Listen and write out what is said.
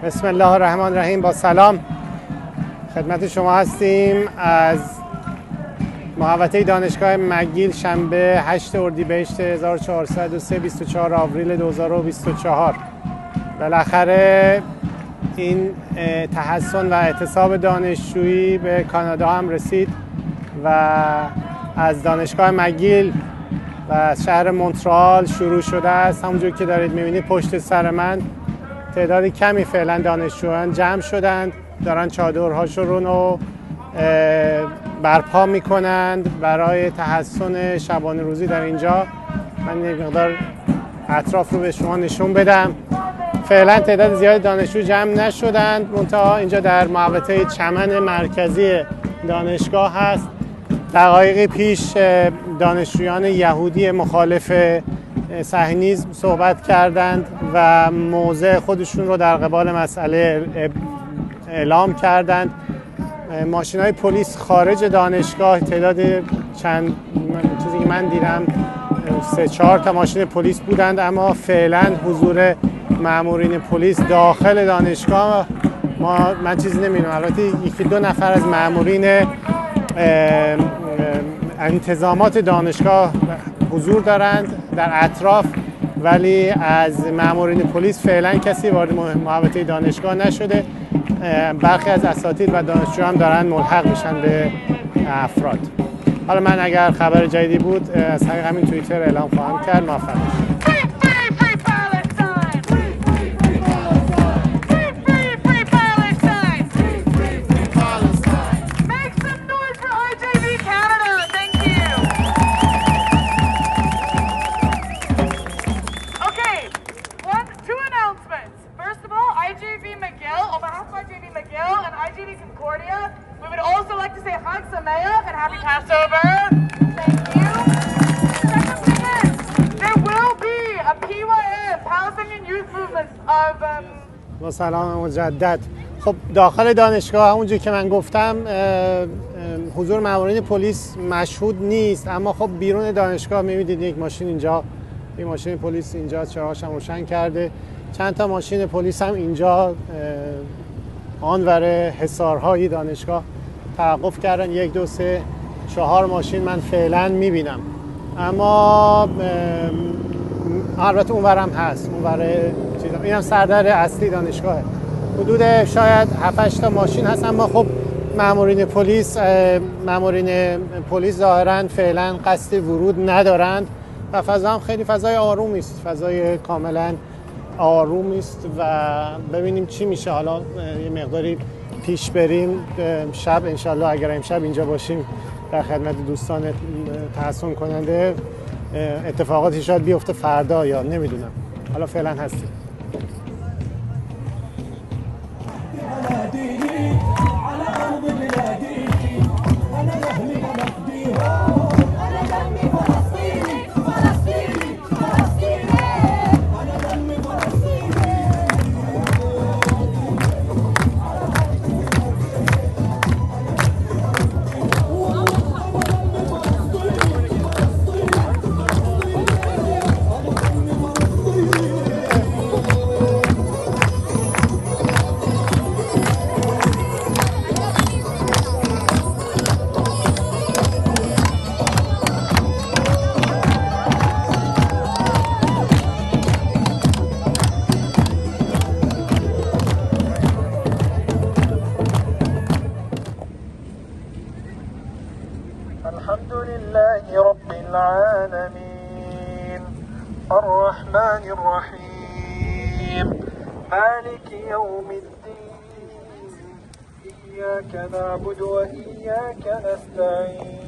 بسم الله الرحمن الرحیم. با سلام خدمت شما هستیم از محوطه دانشگاه مگیل. شنبه 8 اردیبهشت 1403 24 آوریل 2024. بالاخره این تحسن و اعتصاب دانشجویی به کانادا هم رسید و از دانشگاه مگیل و از شهر مونترال شروع شده است. همونجور که دارید می‌بینید پشت سر من تعداد کمی فعلا دانشجویان جمع شدند، دارن چادرهاشون رو برپا میکنند برای تحسن شبانه روزی در اینجا. من یک مقدار اطراف رو به شما نشون بدم. فعلا تعداد زیاد دانشجو جمع نشدند، منتها اینجا در محوطه چمن مرکزی دانشگاه هست. دقایقی پیش دانشجویان یهودی مخالف صهیونیسم صحبت کردند و موضع خودشون رو در قبال مسئله اعلام کردند. ماشین‌های پلیس خارج دانشگاه، تعداد چند چیزی که من دیدم 3-4 تا ماشین پلیس بودند، اما فعلا حضور مامورین پلیس داخل دانشگاه من چیزی نمی‌بینم. البته 1-2 نفر از مامورین انتظامات دانشگاه حضور دارند در اطراف، ولی از مامورین پلیس فعلا کسی وارد محوطه دانشگاه نشده. برخی از اساتید و دانشجو هم دارن ملحق میشن به افراد. حالا من اگر خبر جدیدی بود از طریق همین توییتر اعلام خواهم کرد. موفق باشید. We would also like to say Chag Sameach and Happy Passover. Thank you. Second thing is, there will be a PYM, Palestinian Youth Movement of... با سلام مجدد. خب داخل دانشگاه همونجور که من گفتم حضور مامورین پلیس مشهود نیست، اما خب بیرون دانشگاه می‌بینید یک ماشین اینجا، یک ماشین پلیس اینجا چراغش هم روشن کرده. چند تا ماشین پلیس هم اینجا آنور حصارهای دانشگاه توقف کردن. 1 2 3 4 ماشین من فعلا میبینم، اما البته اونورم هست. اونور اینم سردر اصلی دانشگاهه. حدود شاید 7-8 تا ماشین هست، اما خب مامورین پلیس ظاهرا فعلا قصد ورود ندارند و فضا هم خیلی فضای آرومی است، فضای کاملا آرومی است و ببینیم چی میشه. حالا یه مقداری پیش بریم، شب انشالله اگر امشب اینجا باشیم در خدمت دوستان تحسن کننده، اتفاقاتی شاید بیفته فردا یا نمیدونم. حالا فعلا هستیم. الحمد لله رب العالمين الرحمن الرحيم مالك يوم الدين إياك نعبد وإياك نستعين